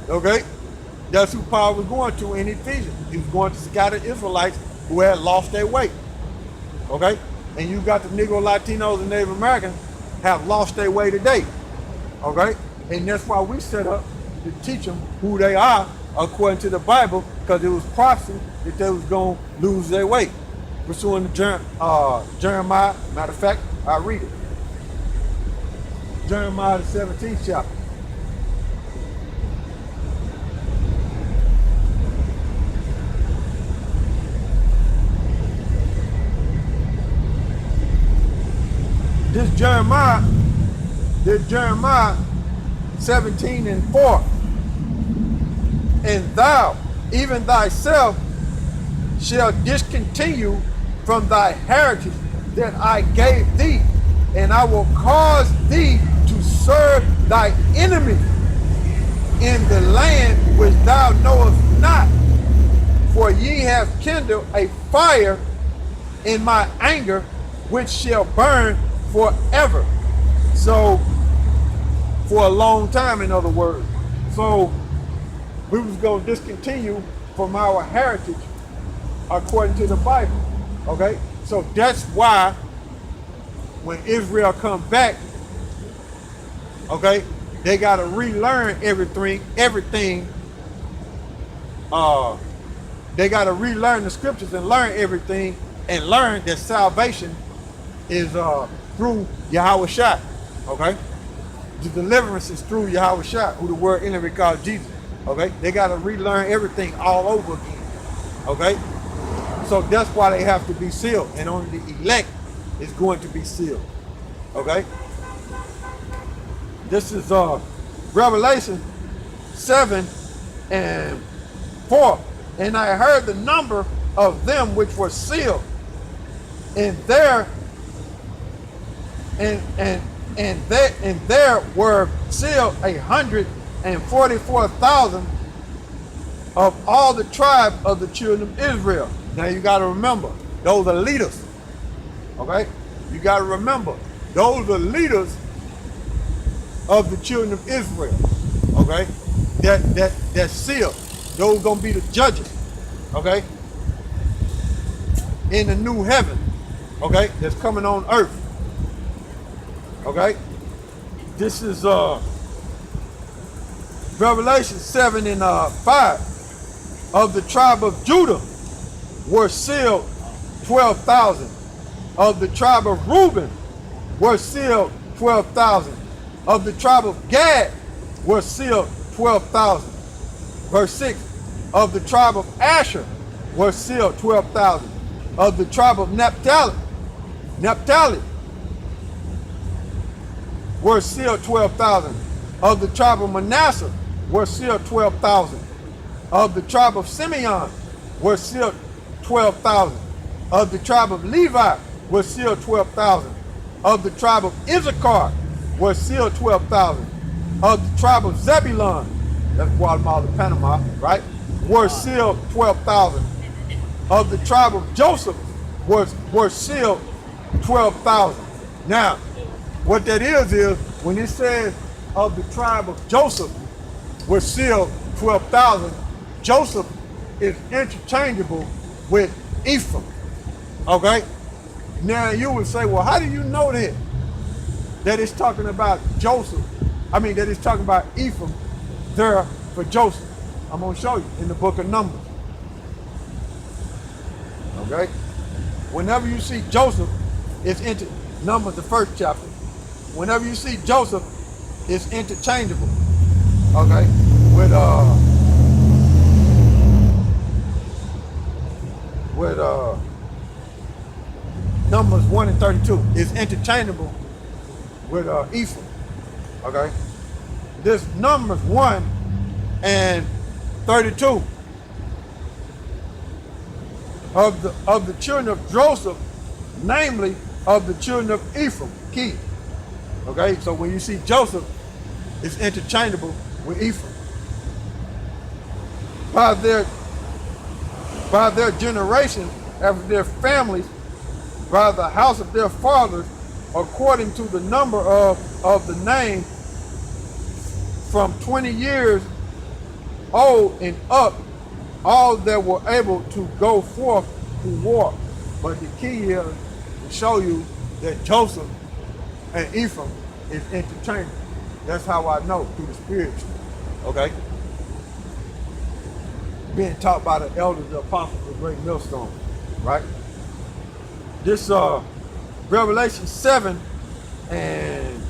Okay? That's who Paul was going to in Ephesians. He was going to scattered Israelites who had lost their way. Okay? And you got the Negro, Latinos, and Native Americans have lost their way today. Okay? And that's why we set up to teach them who they are according to the Bible, because it was prophecy that they was going to lose their way. Pursuing the Jeremiah, matter of fact, I'll read it. Jeremiah the 17th chapter. This Jeremiah 17:4. And thou, even thyself, shall discontinue from thy heritage that I gave thee, and I will cause thee to serve thy enemy in the land which thou knowest not. For ye have kindled a fire in my anger, which shall burn forever. So, for a long time, in other words. So, we was going to discontinue from our heritage according to the Bible. Okay? So that's why when Israel comes back, okay, they got to relearn everything. They got to relearn the scriptures and learn everything, and learn that salvation is through YAHAWASHI. Okay? The deliverance is through YAHAWASHI, who the word enemy called Jesus. Okay? They got to relearn everything all over again. Okay? So that's why they have to be sealed, and only the elect is going to be sealed. Okay? This is Revelation 7:4. And I heard the number of them which were sealed, and there were sealed 144,000 of all the tribe of the children of Israel. Now you got to remember, those are leaders. Okay? You got to remember, those are leaders of the children of Israel. Okay? That's sealed. Those gonna be the judges. Okay? In the new heaven. Okay? That's coming on earth. Okay? This is Revelation 7:5. Of the tribe of Judah were sealed 12,000. Of the tribe of Reuben were sealed 12,000. Of the tribe of Gad were sealed 12,000. Verse 6. Of the tribe of Asher were sealed 12,000. Of the tribe of Naphtali were sealed 12,000. Of the tribe of Manasseh were sealed 12,000. Of the tribe of Simeon were sealed 12,000. Of the tribe of Levi were sealed 12,000. Of the tribe of Issachar were sealed 12,000. Of the tribe of Zebulun, that's Guatemala, Panama, right, were sealed 12,000. Of the tribe of Joseph were sealed 12,000. Now, what that is when it says of the tribe of Joseph were sealed 12,000, Joseph is interchangeable with Ephraim. Okay? Now you would say, well, how do you know that? That it's talking about Joseph. I mean, that it's talking about Ephraim there for Joseph. I'm going to show you in the book of Numbers. Okay? Whenever you see Joseph, it's Numbers, the first chapter. Whenever you see Joseph, it's interchangeable. Okay? With Numbers 1:32. It's interchangeable with Ephraim. Okay? This Numbers 1:32 of the children of Joseph, namely of the children of Ephraim. Key. Okay? So when you see Joseph, it's interchangeable with Ephraim. By their generation, after their families, by the house of their fathers, according to the number of the name, from 20 years old and up, all that were able to go forth to war. But the key here to show you that Joseph and Ephraim is interchangeable. That's how I know through the spiritual. Okay? Being taught by the elders, the apostles, the great millstone. Right? This Revelation 7 and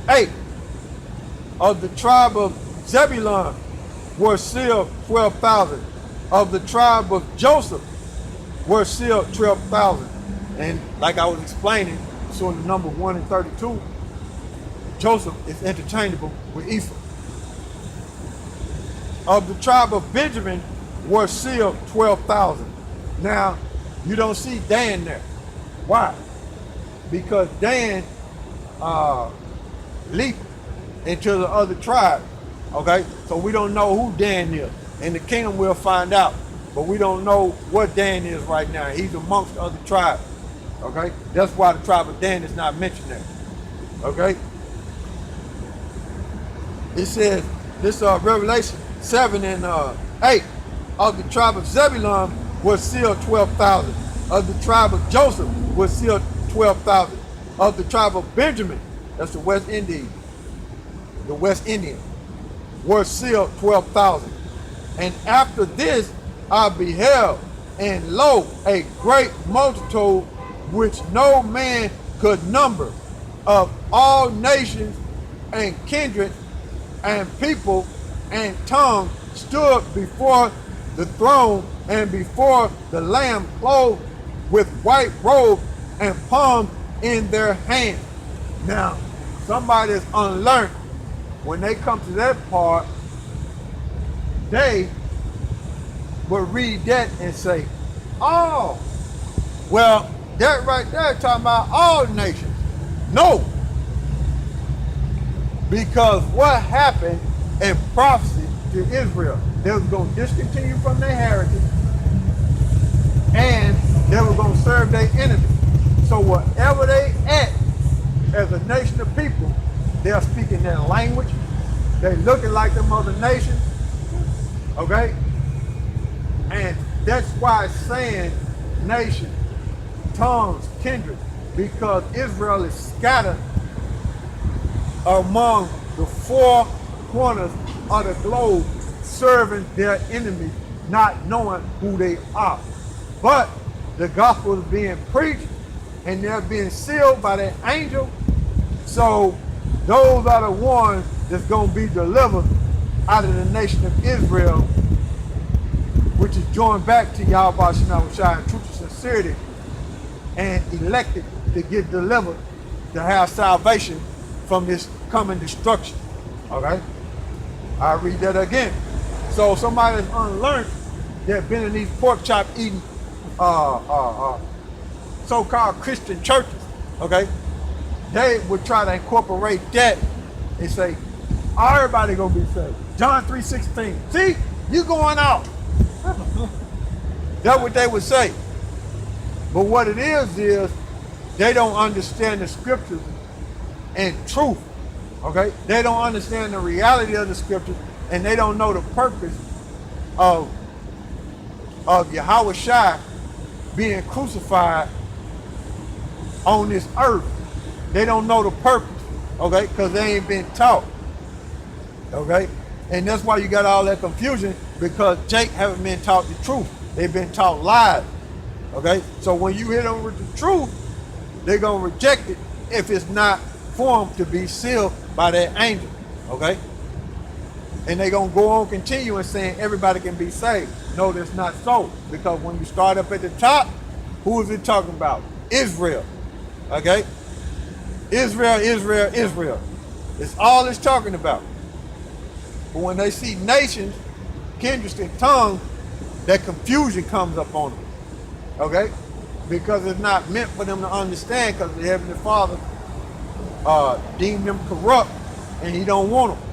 8 of the tribe of Zebulun were sealed 12,000. Of the tribe of Joseph were sealed 12,000. And like I was explaining, so in the number 1 and 32, Joseph is interchangeable with Ephraim. Of the tribe of Benjamin were sealed 12,000. Now, you don't see Dan there. Why? Because Dan leaped into the other tribe. Okay? So we don't know who Dan is. In the kingdom we'll find out. But we don't know what Dan is right now. He's amongst the other tribes. Okay? That's why the tribe of Dan is not mentioned there. Okay? It says, this Revelation 7 and 8, of the tribe of Zebulun was sealed 12,000. Of the tribe of Joseph was sealed 12,000. Of the tribe of Benjamin, that's the West Indian, were sealed 12,000. And after this I beheld, and lo, a great multitude which no man could number, of all nations and kindred and people and tongue, stood before the throne and before the Lamb, clothed with white robes and palms in their hand. Now, somebody is unlearned. When they come to that part, they will read that and say, oh, well, that right there talking about all nations. No. Because what happened in prophecy to Israel, they was going to discontinue from their heritage and they were going to serve their enemies. So wherever they at as a nation of people, they're speaking their language. They looking like them other nations. Okay? And that's why it's saying nation, tongues, kindred, because Israel is scattered among the four corners of the globe, serving their enemies, not knowing who they are. But the gospel is being preached and they're being sealed by the angel. So those are the ones that's going to be delivered out of the nation of Israel, which is joined back to YAHAWASHI in truth and sincerity, and elected to get delivered, to have salvation from this coming destruction. Okay? I'll read that again. So somebody that's unlearned, that been in these pork chop eating so-called Christian churches, okay, they would try to incorporate that and say, everybody gonna be saved. John 3:16. See, you going out. That's what they would say. But what it is they don't understand the scriptures and truth. Okay? They don't understand the reality of the scriptures, and they don't know the purpose of YAHAWASHI being crucified on this earth. They don't know the purpose, okay? Because they ain't been taught. Okay? And that's why you got all that confusion, because Jake haven't been taught the truth. They've been taught lies. Okay? So when you hit them with the truth, they're going to reject it if it's not formed to be sealed by that angel. Okay? And they're going to go on continuing saying everybody can be saved. No, that's not so. Because when you start up at the top, who is it talking about? Israel. Okay? Israel, Israel, Israel. It's all it's talking about. But when they see nations, kindreds, and tongues, that confusion comes up on them. Okay? Because it's not meant for them to understand, because the Heavenly Father deemed them corrupt and he don't want them.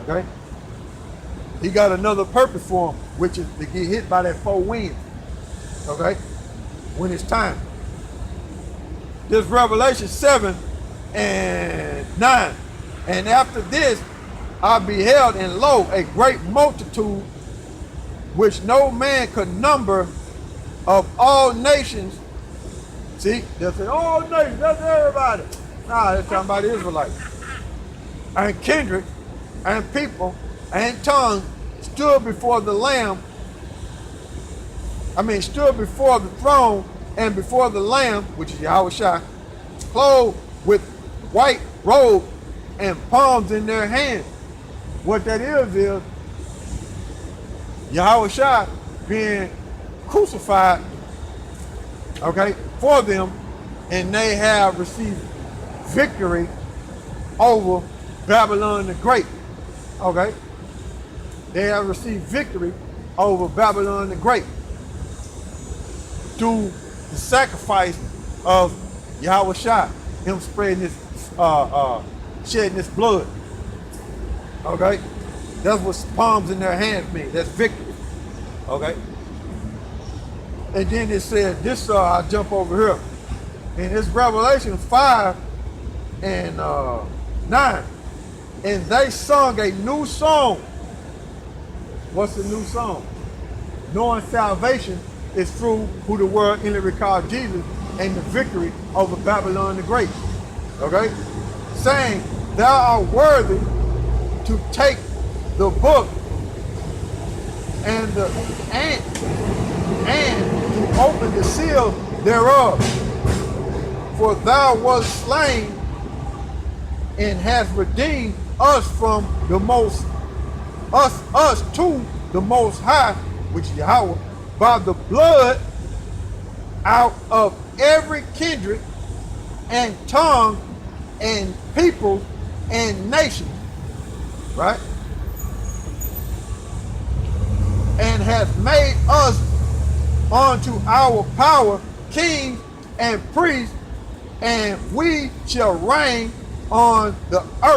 Okay? He got another purpose for them, which is to get hit by that four winds. Okay? When it's time. This Revelation 7 and 9. And after this, I beheld, and lo, a great multitude, which no man could number, of all nations. See, they'll say, all nations, that's everybody. Nah, they're talking about the Israelites. And kindred, and people, and tongue stood before the Lamb. Stood before the throne and before the Lamb, which is YAHAWASHI, clothed with white robe and palms in their hands. What that is YAHAWASHI being crucified, okay, for them, and they have received victory over Babylon the Great. Okay? They have received victory over Babylon the Great through the sacrifice of YAHAWASHI, him spreading his, shedding his blood. Okay? That's what palms in their hands mean. That's victory. Okay? And then it said, this, I'll jump over here. And it's Revelation 5 and 9. And they sung a new song. What's the new song? Knowing salvation is through who the world inwardly called Jesus, and the victory over Babylon the Great. Okay? Saying, thou art worthy to take the book and to open the seal thereof. For thou wast slain and hast redeemed us from the most, us to the Most High, which is Yahweh, by the blood out of every kindred and tongue and people and nation, right? And hath made us unto our power kings and priests, and we shall reign on the earth.